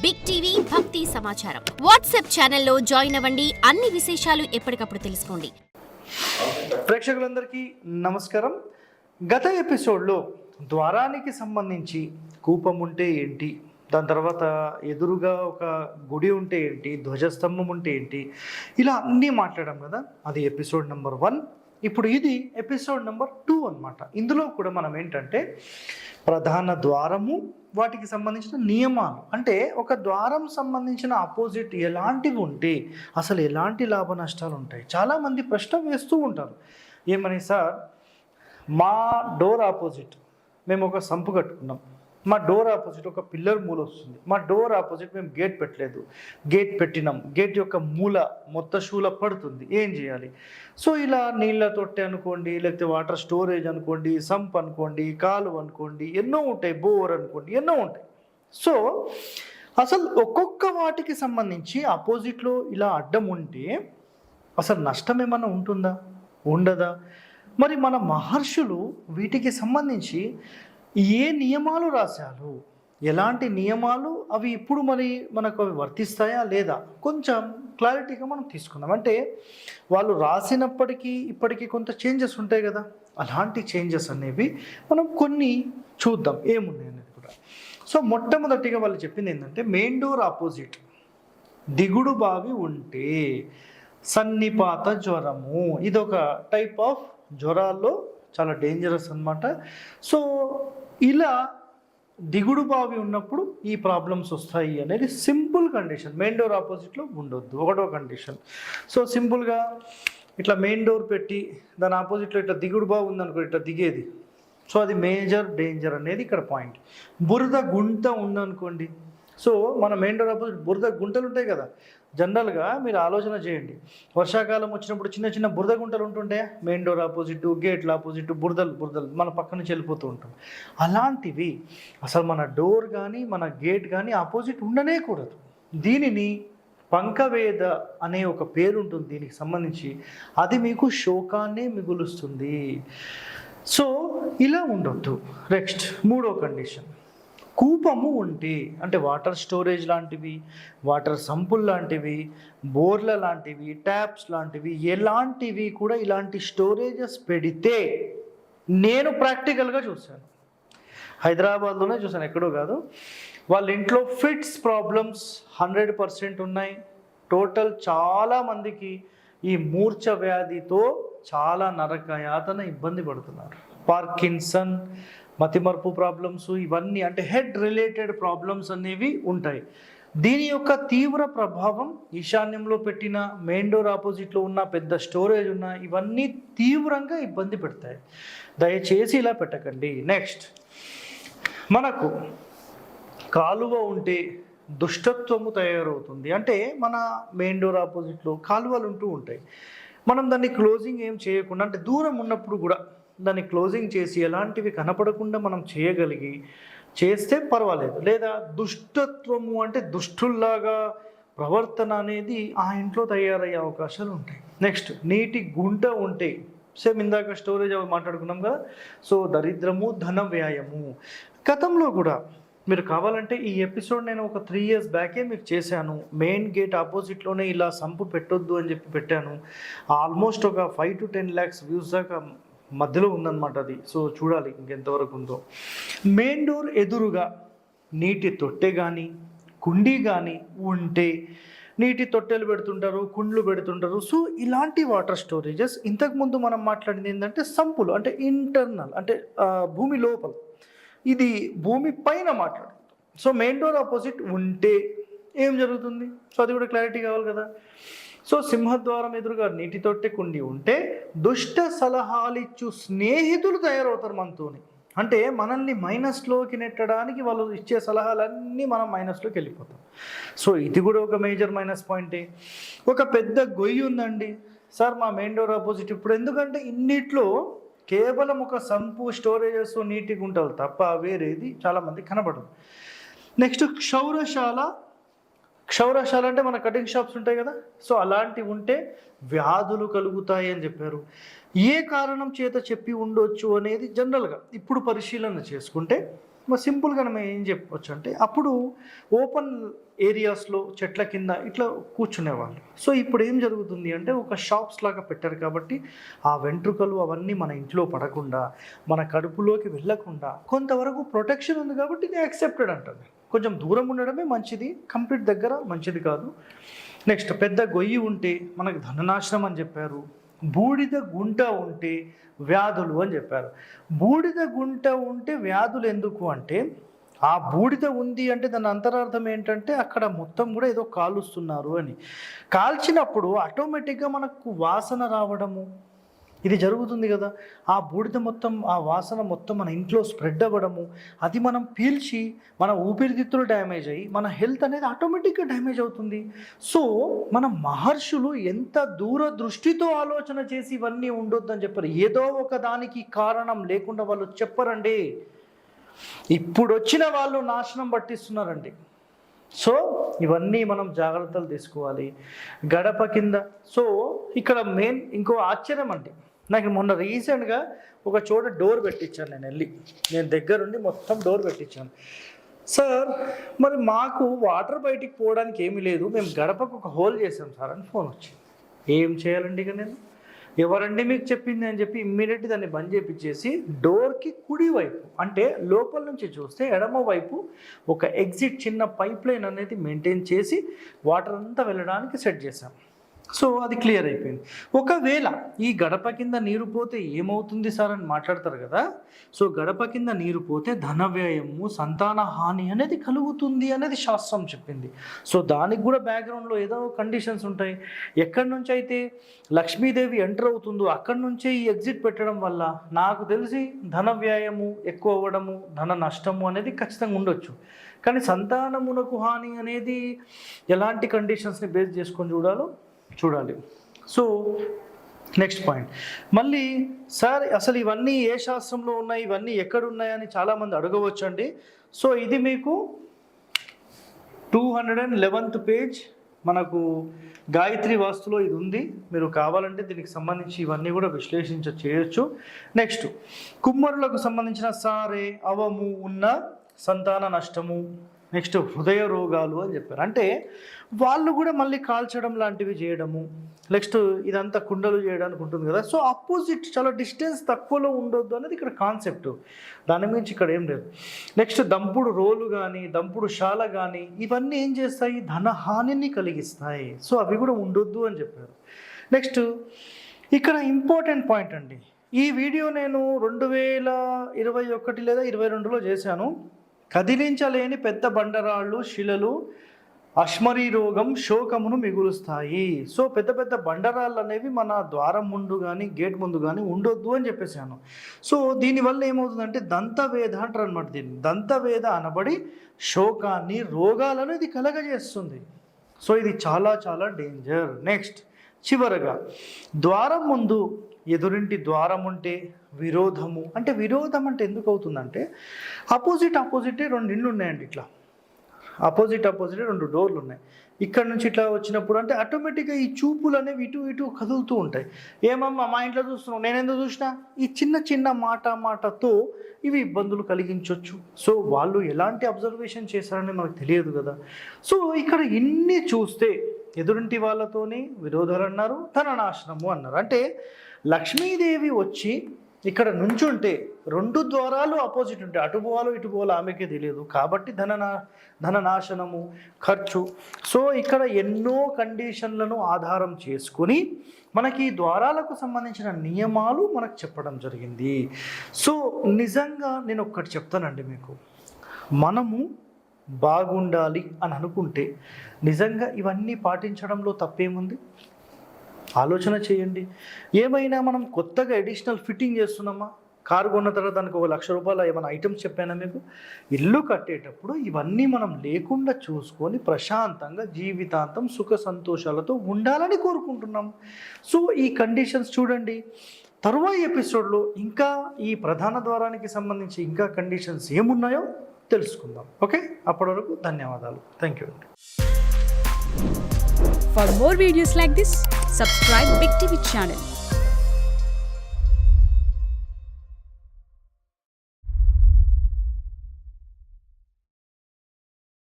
Big TV భక్తి సమాచారం WhatsApp ఛానల్లో జాయిన్ అవ్వండి. అన్ని విశేషాలు ఎప్పటికప్పుడు తెలుసుకోండి. ప్రేక్షకులందరికీ నమస్కారం. గత ఎపిసోడ్లో ద్వారానికి సంబంధించి కూపం ఉంటే ఏంటి, దాని తర్వాత ఎదురుగా ఒక గుడి ఉంటే ఏంటి, ధ్వజస్తంభం ఉంటే ఏంటి, ఇలా అన్నీ మాట్లాడాం కదా. అది ఎపిసోడ్ నెంబర్ 1. ఇప్పుడు ఇది ఎపిసోడ్ నెంబర్ 2 అన్నమాట. ఇందులో కూడా మనం ఏంటంటే ప్రధాన ద్వారము, వాటికి సంబంధించిన నియమాలు, అంటే ఒక ద్వారం సంబంధించిన ఆపోజిట్ ఎలాంటివి ఉంటే అసలు ఎలాంటి లాభ నష్టాలు ఉంటాయి. చాలామంది ప్రశ్న వేస్తూ ఉంటారు, ఏమని సార్ మా డోర్ ఆపోజిట్ మేము ఒక సంపు కట్టుకున్నాం, మా డోర్ ఆపోజిట్ ఒక పిల్లర్ మూల వస్తుంది, మా డోర్ ఆపోజిట్ మేము గేట్ పెట్టలేదు, గేట్ పెట్టినాం, గేట్ యొక్క మూల మొత్తం శూల పడుతుంది, ఏం చేయాలి? సో ఇలా నీళ్ళ తొట్టె అనుకోండి, లేకపోతే వాటర్ స్టోరేజ్ అనుకోండి, సంప్ అనుకోండి, కాలువ అనుకోండి, ఎన్నో ఉంటాయి, బోర్ అనుకోండి, ఎన్నో ఉంటాయి. సో అసలు ఒక్కొక్క వాటికి సంబంధించి ఆపోజిట్లో ఇలా అడ్డం ఉంటే అసలు నష్టం ఏమన్నా ఉంటుందా, ఉండదా? మరి మన మహర్షులు వీటికి సంబంధించి ఏ నియమాలు రాశారు, ఎలాంటి నియమాలు, అవి ఇప్పుడు మరి మనకు అవి వర్తిస్తాయా లేదా, కొంచెం క్లారిటీగా మనం తీసుకుందాం. అంటే వాళ్ళు రాసినప్పటికీ ఇప్పటికీ కొంత చేంజెస్ ఉంటాయి కదా, అలాంటి చేంజెస్ అనేవి మనం కొన్ని చూద్దాం ఏమున్నాయి అనేది కూడా. సో మొట్టమొదటిగా వాళ్ళు చెప్పింది ఏంటంటే మెయిన్ డోర్ ఆపోజిట్ దిగుడు బావి ఉంటే సన్నిపాత జ్వరము, ఇదొక టైప్ ఆఫ్ జ్వరాల్లో చాలా డేంజరస్ అన్నమాట. సో ఇలా దిగుడు బావి ఉన్నప్పుడు ఈ ప్రాబ్లమ్స్ వస్తాయి అనేది సింపుల్ కండిషన్. మెయిన్ డోర్ ఆపోజిట్లో ఉండొద్దు, ఒకటో కండిషన్. సో సింపుల్గా ఇట్లా మెయిన్ డోర్ పెట్టి దాని ఆపోజిట్లో ఇట్లా దిగుడు బావి ఉందనుకో, ఇట్లా దిగేది, సో అది మేజర్ డేంజర్ అనేది ఇక్కడ పాయింట్. బురద గుంట ఉందనుకోండి, సో మన మెయిన్ డోర్ ఆపోజిట్ బురద గుంటలు ఉంటాయి కదా, జనరల్గా మీరు ఆలోచన చేయండి, వర్షాకాలం వచ్చినప్పుడు చిన్న చిన్న బురద గుంటలు ఉంటుంటాయా, మెయిన్ డోర్ ఆపోజిట్, గేట్ల ఆపోజిట్ బురదలు మన పక్క నుంచి వెళ్ళిపోతూ ఉంటాం. అలాంటివి అసలు మన డోర్ కానీ మన గేట్ కానీ ఆపోజిట్ ఉండనే కూడదు. దీనిని పంకవేద అనే ఒక పేరు ఉంటుంది దీనికి సంబంధించి, అది మీకు శోకాన్నే మిగులుస్తుంది. సో ఇలా ఉండొద్దు. నెక్స్ట్ మూడో కండిషన్, కూపము ఉంటే, అంటే వాటర్ స్టోరేజ్ లాంటివి, వాటర్ సంపుల్ లాంటివి, బోర్ల లాంటివి, ట్యాప్స్ లాంటివి, ఎలాంటివి కూడా ఇలాంటి స్టోరేజెస్ పెడితే, నేను ప్రాక్టికల్గా చూశాను, హైదరాబాద్లోనే చూశాను, ఎక్కడో కాదు. వాళ్ళ ఇంట్లో ఫిట్స్ ప్రాబ్లమ్స్ 100% ఉన్నాయి. టోటల్ చాలామందికి ఈ మూర్ఛ వ్యాధితో చాలా నరకయాతన ఇబ్బంది పడుతున్నారు. పార్కిన్సన్, మతిమరుపు ప్రాబ్లమ్స్, ఇవన్నీ అంటే హెడ్ రిలేటెడ్ ప్రాబ్లమ్స్ అనేవి ఉంటాయి. దీని యొక్క తీవ్ర ప్రభావం ఈశాన్యంలో పెట్టిన మెయిన్ డోర్ ఆపోజిట్లో ఉన్న పెద్ద స్టోరేజ్ ఉన్న ఇవన్నీ తీవ్రంగా ఇబ్బంది పెడతాయి. దయచేసి ఇలా పెట్టకండి. నెక్స్ట్, మనకు కాలువ ఉంటే దుష్టత్వము తయారవుతుంది. అంటే మన మెయిన్ డోర్ ఆపోజిట్లో కాలువలు ఉంటూ ఉంటాయి, మనం దాన్ని క్లోజింగ్ ఏం చేయకుండా, అంటే దూరం ఉన్నప్పుడు కూడా దాన్ని క్లోజింగ్ చేసి ఎలాంటివి కనపడకుండా మనం చేయగలిగి చేస్తే పర్వాలేదు. లేదా దుష్టత్వము అంటే దుష్టుల్లాగా ప్రవర్తన అనేది ఆ ఇంట్లో తయారయ్యే అవకాశాలు ఉంటాయి. నెక్స్ట్, నీటి గుంట ఉంటే, సేమ్ ఇందాక స్టోరేజ్ మాట్లాడుకున్నాం కదా, సో దరిద్రము, ధన వ్యయము. గతంలో కూడా మీరు కావాలంటే ఈ ఎపిసోడ్ నేను ఒక 3 years బ్యాకే మీకు చేశాను. మెయిన్ గేట్ ఆపోజిట్లోనే ఇలా సంపు పెట్టొద్దు అని చెప్పి పెట్టాను. ఆల్మోస్ట్ ఒక 5 to 10 lakhs వ్యూస్ దాకా మధ్యలో ఉందన్నమాట అది. సో చూడాలి ఇంకెంతవరకు ఉందో. మెయిన్ డోర్ ఎదురుగా నీటి తొట్టె కానీ కుండీ కానీ ఉంటే, నీటి తొట్టెలు పెడుతుంటారు, కుండ్లు పెడుతుంటారు. సో ఇలాంటి వాటర్ స్టోరేజెస్, ఇంతకుముందు మనం మాట్లాడింది ఏంటంటే సంపులు, అంటే ఇంటర్నల్, అంటే భూమి లోపల, ఇది భూమి పైన మాట్లాడుతుంది. సో మెయిన్ డోర్ ఆపోజిట్ ఉంటే ఏం జరుగుతుంది, సో అది కూడా క్లారిటీ కావాలి కదా. సో సింహద్వారం ఎదురుగా నీటి తొట్టె కుండి ఉంటే దుష్ట సలహాలిచ్చు స్నేహితులు తయారవుతారు మనతోని. అంటే మనల్ని మైనస్లోకి నెట్టడానికి వాళ్ళు ఇచ్చే సలహాలన్నీ మనం మైనస్లోకి వెళ్ళిపోతాం. సో ఇది కూడా ఒక మేజర్ మైనస్ పాయింటే. ఒక పెద్ద గొయ్యి ఉందండి సార్ మా మెయిన్ డోర్ ఆపోజిట్, ఇప్పుడు ఎందుకంటే ఇన్నిట్లో కేవలం ఒక సంపు, స్టోరేజెస్, నీటి గుంటలు తప్ప వేరేది చాలామంది కనబడదు. నెక్స్ట్ క్షౌరశాల అంటే మన కటింగ్ షాప్స్ ఉంటాయి కదా, సో అలాంటివి ఉంటే వ్యాధులు కలుగుతాయి అని చెప్పారు. ఏ కారణం చేత చెప్పి ఉండొచ్చు అనేది జనరల్గా ఇప్పుడు పరిశీలన చేసుకుంటే సింపుల్గా మనం ఏం చెప్పవచ్చు అంటే అప్పుడు ఓపెన్ ఏరియాస్లో చెట్ల కింద ఇట్లా కూర్చునేవాళ్ళు. సో ఇప్పుడు ఏం జరుగుతుంది అంటే ఒక షాప్స్ లాగా పెట్టారు కాబట్టి ఆ వెంట్రుకలు అవన్నీ మన ఇంట్లో పడకుండా మన కడుపులోకి వెళ్ళకుండా కొంతవరకు ప్రొటెక్షన్ ఉంది కాబట్టి ఇది యాక్సెప్టెడ్ అంటారు. కొంచెం దూరం ఉండడమే మంచిది, కంప్లీట్ దగ్గర మంచిది కాదు. నెక్స్ట్ పెద్ద గొయ్యి ఉంటే మనకు ధననాశనం అని చెప్పారు. బూడిద గుంట ఉంటే వ్యాధులు అని చెప్పారు. బూడిద గుంట ఉంటే వ్యాధులు ఎందుకు అంటే ఆ బూడిద ఉంది అంటే దాని అంతరార్థం ఏంటంటే అక్కడ మొత్తం కూడా ఏదో కాలుస్తున్నారు అని. కాల్చినప్పుడు ఆటోమేటిక్గా మనకు వాసన రావడము ఇది జరుగుతుంది కదా. ఆ బూడిద మొత్తం ఆ వాసన మొత్తం మన ఇంట్లో స్ప్రెడ్ అవ్వడము, అది మనం పీల్చి మన ఊపిరితిత్తులు డ్యామేజ్ అయ్యి మన హెల్త్ అనేది ఆటోమేటిక్గా డ్యామేజ్ అవుతుంది. సో మన మహర్షులు ఎంత దూరదృష్టితో ఆలోచన చేసి ఇవన్నీ ఉండొద్దని చెప్పారు. ఏదో ఒక దానికి కారణం లేకుండా వాళ్ళు చెప్పరండి. ఇప్పుడు వచ్చిన వాళ్ళు నాశనం పట్టిస్తున్నారండి. సో ఇవన్నీ మనం జాగ్రత్తలు తీసుకోవాలి. గడప కింద సో ఇక్కడ మెయిన్ ఇంకో ఆశ్చర్యం అంటే నాకు మొన్న రీసెంట్గా ఒక చోట డోర్ పెట్టించాను. నేను దగ్గరుండి మొత్తం డోర్ పెట్టించాను. సార్ మరి మాకు వాటర్ బయటికి పోవడానికి ఏమీ లేదు, మేము గడపకు ఒక హోల్ చేసాం సార్ అని ఫోన్ వచ్చింది. ఏం చేయాలండి ఇక నేను? ఎవరండి మీకు చెప్పింది అని చెప్పి ఇమ్మీడియట్లీ దాన్ని బంద్ చేయించేసి డోర్కి కుడి వైపు అంటే లోపల నుంచి చూస్తే ఎడమ వైపు ఒక ఎగ్జిట్ చిన్న పైప్ లైన్ అనేది మెయింటైన్ చేసి వాటర్ అంతా వెళ్ళడానికి సెట్ చేశాం. సో అది క్లియర్ అయిపోయింది. ఒకవేళ ఈ గడప కింద నీరు పోతే ఏమవుతుంది సార్ అని మాట్లాడతారు కదా. సో గడప కింద నీరు పోతే ధన వ్యయము, సంతాన హాని అనేది కలుగుతుంది అనేది శాస్త్రం చెప్పింది. సో దానికి కూడా బ్యాక్గ్రౌండ్లో ఏదో కండిషన్స్ ఉంటాయి. ఎక్కడి నుంచి అయితే లక్ష్మీదేవి ఎంటర్ అవుతుందో అక్కడి నుంచే ఈ ఎగ్జిట్ పెట్టడం వల్ల నాకు తెలిసి ధన వ్యయము ఎక్కువ అవ్వడము, ధన నష్టము అనేది ఖచ్చితంగా ఉండొచ్చు. కానీ సంతానమునకు హాని అనేది ఎలాంటి కండిషన్స్ని బేస్ చేసుకొని చూడాలి. సో నెక్స్ట్ పాయింట్ మళ్ళీ సార్ అసలు ఇవన్నీ ఏ శాస్త్రంలో ఉన్నాయి, ఇవన్నీ ఎక్కడ ఉన్నాయని చాలామంది అడగవచ్చు అండి. సో ఇది మీకు 211th పేజ్ మనకు గాయత్రి వాస్తులో ఇది ఉంది. మీరు కావాలంటే దీనికి సంబంధించి ఇవన్నీ కూడా చేయొచ్చు. నెక్స్ట్ కుమ్మరులకు సంబంధించిన సారే అవము ఉన్న సంతాన నష్టము, నెక్స్ట్ హృదయ రోగాలు అని చెప్పారు. అంటే వాళ్ళు కూడా మళ్ళీ కాల్చడం లాంటివి చేయడము, నెక్స్ట్ ఇదంతా కుండలు చేయడానికి ఉంటుంది కదా. సో అపోజిట్ చాలా డిస్టెన్స్ తక్కువలో ఉండొద్దు అనేది ఇక్కడ కాన్సెప్ట్. దాని మించి ఇక్కడ ఏం లేదు. నెక్స్ట్ దంపుడు రోలు కానీ దంపుడు శాల కానీ ఇవన్నీ ఏం చేస్తాయి, ధనహానిని కలిగిస్తాయి. సో అవి కూడా ఉండొద్దు అని చెప్పారు. నెక్స్ట్ ఇక్కడ ఇంపార్టెంట్ పాయింట్ అండి. ఈ వీడియో నేను 2021 లేదా 2022లో చేశాను. కదిలించలేని పెద్ద బండరాళ్ళు శిలలు అశ్మరీ రోగం శోకమును మిగులుస్తాయి. సో పెద్ద పెద్ద బండరాళ్ళు అనేవి మన ద్వారం ముందు కానీ గేట్ ముందు కానీ ఉండొద్దు అని చెప్పేసాను. సో దీనివల్ల ఏమవుతుందంటే దంతవేద అంటారు అనమాట. దీన్ని దంతవేద అనబడి శోకాన్ని రోగాలను ఇది కలగజేస్తుంది. సో ఇది చాలా చాలా డేంజర్. నెక్స్ట్ చివరగా ద్వారం ముందు ఎదురింటి ద్వారం ఉంటే విరోధము అంటే విరోధం అంటే ఎందుకు అవుతుందంటే ఆపోజిటే 2 ఇండ్లు ఉన్నాయండి. ఇట్లా ఆపోజిటే 2 డోర్లు ఉన్నాయి. ఇక్కడ నుంచి ఇట్లా వచ్చినప్పుడు అంటే ఆటోమేటిక్గా ఈ చూపులు అనేవి ఇటు కదులుతూ ఉంటాయి. ఏమమ్మా మా ఇంట్లో చూస్తున్నావు, నేను ఎందుకు చూసినా, ఈ చిన్న మాటతో ఇవి ఇబ్బందులు కలిగించవచ్చు. సో వాళ్ళు ఎలాంటి అబ్జర్వేషన్ చేశారని మనకు తెలియదు కదా. సో ఇక్కడ ఇన్ని చూస్తే ఎదురింటి వాళ్ళతోని విరోధాలు అన్నారు, ధన నాశనము అన్నారు. అంటే లక్ష్మీదేవి వచ్చి ఇక్కడ నుంచుంటే 2 ద్వారాలు ఆపోజిట్ ఉంటాయి, అటు పోవాలో ఇటు పోవాలో ఆమెకే తెలియదు కాబట్టి ధన నాశనము, ఖర్చు. సో ఇక్కడ ఎన్నో కండిషన్లను ఆధారం చేసుకుని మనకి ఈ ద్వారాలకు సంబంధించిన నియమాలు మనకు చెప్పడం జరిగింది. సో నిజంగా నేను ఒక్కటి చెప్తానండి మీకు, మనము బాగుండాలి అని అనుకుంటే నిజంగా ఇవన్నీ పాటించడంలో తప్పేముంది? ఆలోచన చేయండి. ఏమైనా మనం కొత్తగా అడిషనల్ ఫిట్టింగ్ చేస్తున్నామా? కారు కొన్న తర్వాత దానికి ₹1,00,000 ఏమైనా ఐటమ్స్ చెప్పానా మీకు? ఇల్లు కట్టేటప్పుడు ఇవన్నీ మనం లేకుండా చూసుకొని ప్రశాంతంగా జీవితాంతం సుఖ సంతోషాలతో ఉండాలని కోరుకుంటున్నాం. సో ఈ కండిషన్స్ చూడండి. తరువాయి ఎపిసోడ్లో ఇంకా ఈ ప్రధాన ద్వారానికి సంబంధించి ఇంకా కండిషన్స్ ఏమున్నాయో తెలుసుకుందాం. ఓకే, అప్పటి వరకు ధన్యవాదాలు. థ్యాంక్ యూ అండి. For more videos like this, subscribe Big TV channel.